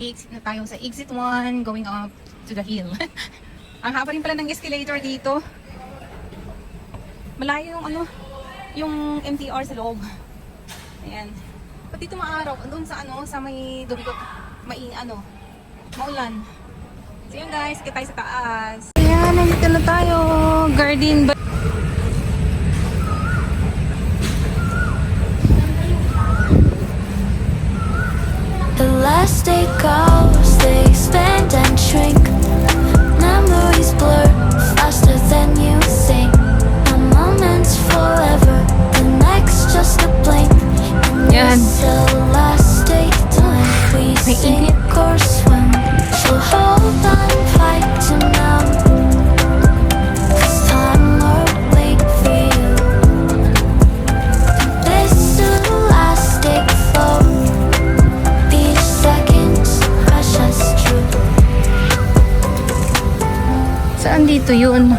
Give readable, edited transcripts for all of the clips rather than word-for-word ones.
Exit na tayo sa exit 1 going up to the hill. Ang haba rin pala ng escalator dito. Malayo yung yung MTR sa loob. Ayan. Pati dito maaraw doon sa sa may dumigot maulan. So yun guys, kita tayo sa taas. Ayan, nandito na tayo. Garden ba? The last day goes, they expand and shrink. Memories blur faster than you think. A moment's forever, the next just a blink. And it's the last day time we sink or swim. So hold on, fight to now. 'Cause time will wait for you. This is the last day flow. Each second's precious truth. Saan dito yun?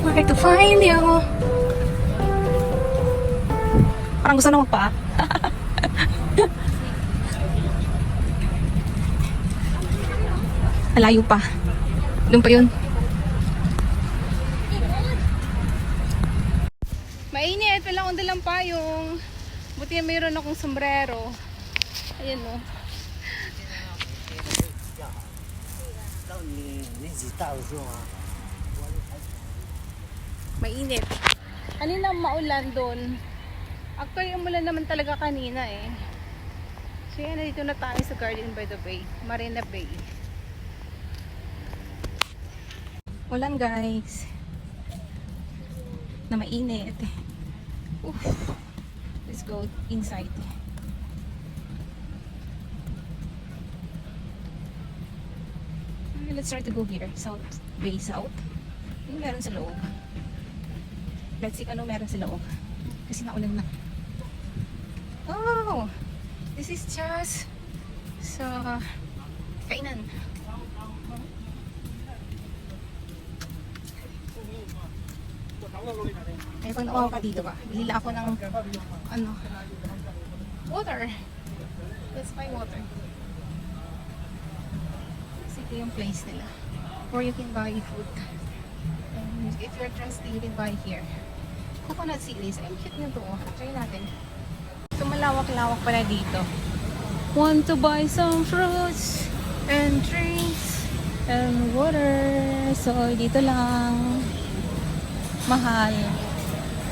Where to find you? Parang gusto na magpa. Malayo pa. Doon pa yun. Mainit. Wala akong dalang payong. Buti na mayroon akong sombrero. Ayan o. Mainit. Kanina maulan doon. Actually, umulan naman talaga kanina eh. So yan, dito na tayo sa Garden by the Bay. Marina Bay. Ulan guys. Na mainit. Oof. Let's go inside. Let's try to go here. South Bay South. Yung meron sa loob. Let's see ano meron sa loob. Kasi naulan na. Oh! This is just sa kainan. Ay, pag nakuha ka dito ba? Bilila ako ng water. Let's buy water. Kasi ito yung place nila. Or you can buy food. And if you're thirsty, you can buy here. Coconut series. Ay, cute nyo to. Try natin. Ito malawak-lawak pala dito. Want to buy some fruits and drinks and water. So, dito lang. Mahal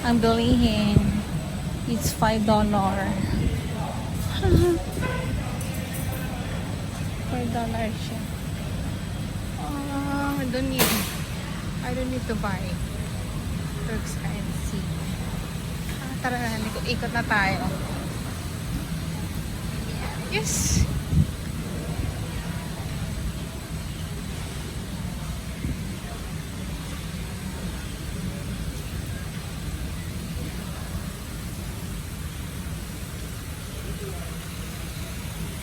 ang bilihin. It's $5. $5 siya. I don't need to buy. Too expensive. Tara na, ikot na tayo. Yes!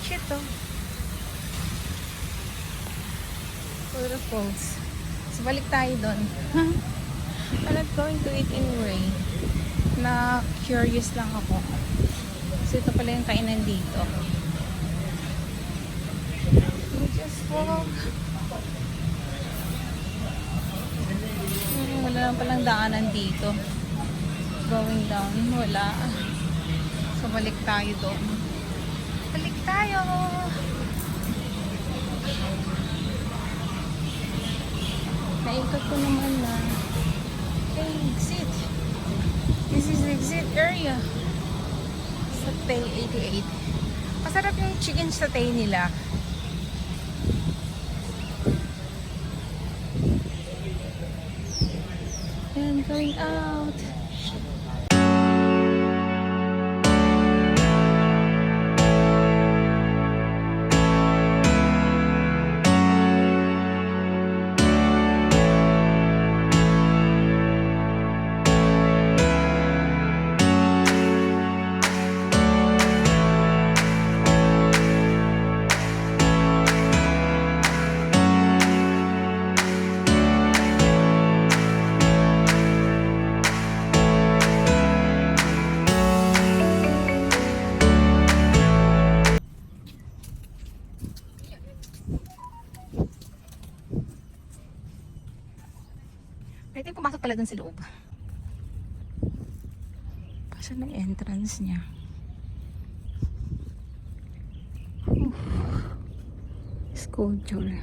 Ito. Waterfalls. So, balik tayo doon. I'm not going to it anyway. Na curious lang ako. So, ito pala yung kainan dito. We just walk. Wala lang palang daanan dito. Going down. Wala. So, balik tayo doon. Balik tayo! Naikot ko naman na. Okay, exit. This is the exit area. Satay 88. Masarap yung chicken satay nila. And going out. pumasok pala dun sa loob. Saan ang entrance niya? Sculpture.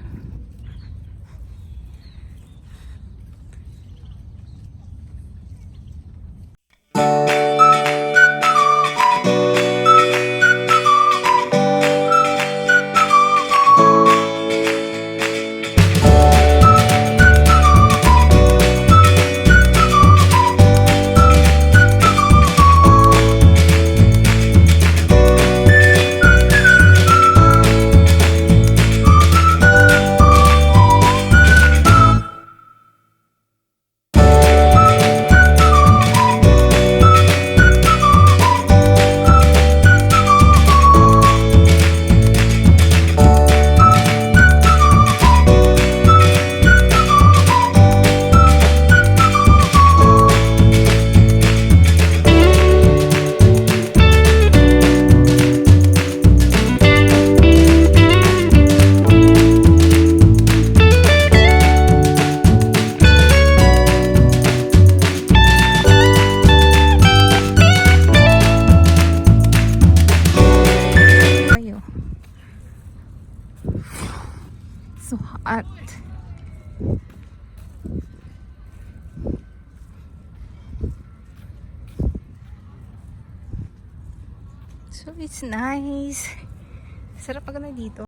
So hot. So it's nice. Sarap pag dito.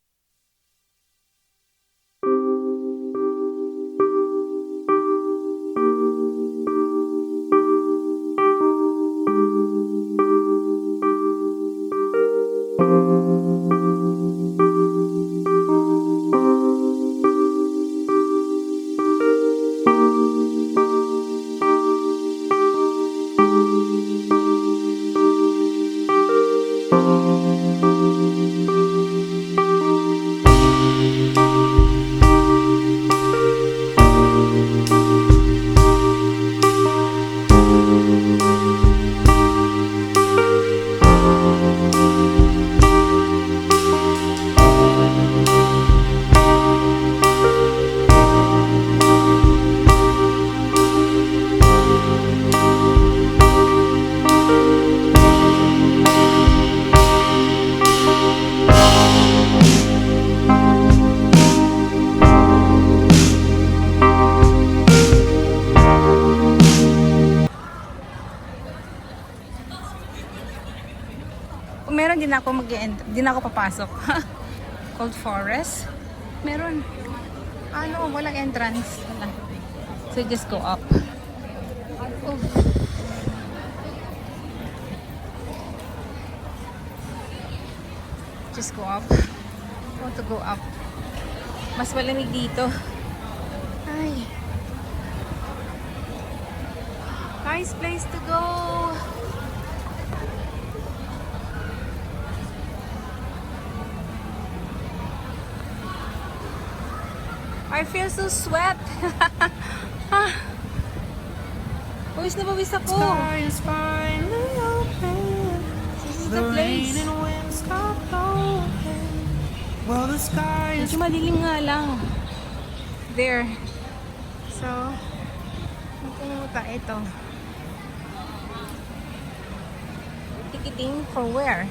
Meron din ako din ako papasok. Cold Forest. Meron. Ano, walang entrance. Wala. So just go up. Oh. Just go up. I want to go up. Mas malamig dito. Ay. Nice place to go. I feel so sweat. Pawis na pawis ako. Sky is finally open. This is The the rain place. and wind stop blowing. Well, the sky is Medyo madilim nga lang. There. So, pumunta ito. Ticketing for where?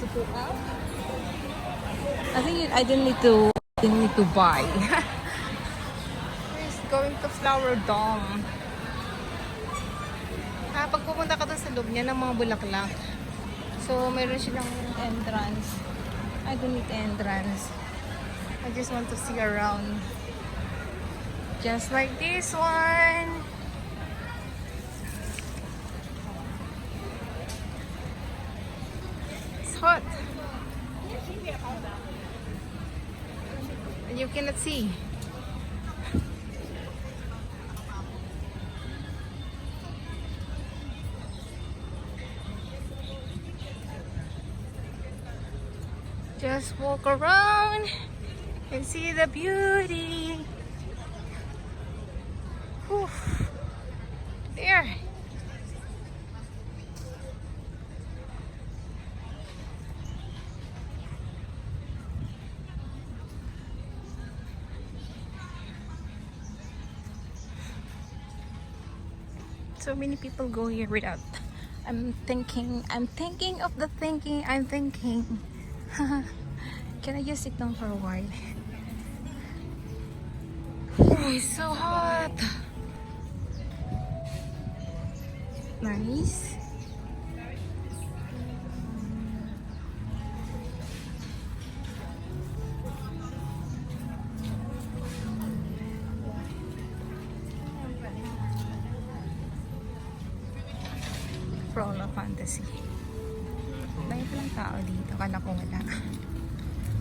To go up? I think I didn't need to buy. It's going to Flower Dome. Pag pumunta ka doon sa loob niya ng mga bulaklak. So, mayroon silang entrance. I don't need entrance. I just want to see around. Just like this one. It's hot. And you cannot see. Just walk around and see the beauty. Whew. There. So many people go here without. I'm thinking of the thinking. I'm thinking. Can I just sit down for a while? Oh, it's so hot. Nice. Frollo Fantasy. Dahil palang tao dito. Kala ko wala.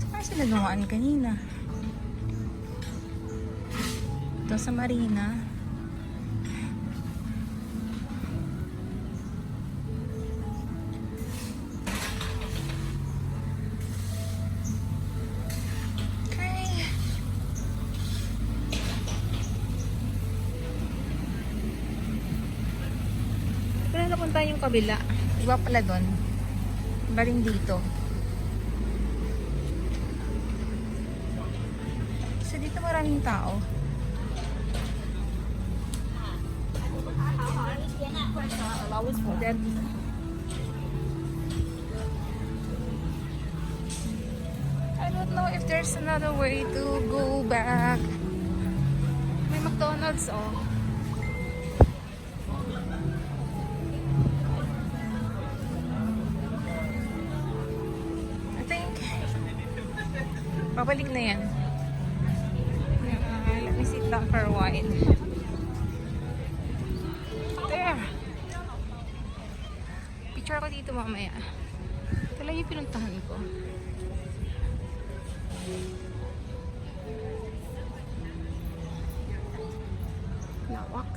Saan sila dumaan kanina? Ito sa Marina. Okay. Pero napunta yung kabila. Iba pala doon. Iba rin dito. So dito maraming tao. Then, I don't know if there's another way to go back. May McDonald's, oh. I think babalik na yan. Let me sit down for a while. There. Picture ako dito mamaya. Ito lang yung pinuntahan ko. Lawak.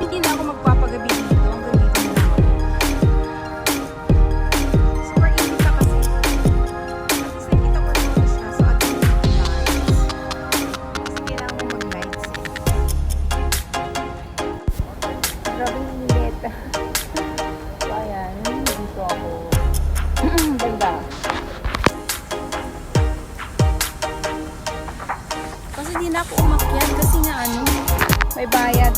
Hindi na ako magpapagabi dito. Hanggang dito na lang ako. Super init na kasi. At least nakita ko dito siya. So, at least yung lights. Kasi kailangan mo mag-lights eh. Grabe yung init. So, ayan. Dito ako. Ganda. Kasi di na ako umakyat kasi nga ano, may bayad.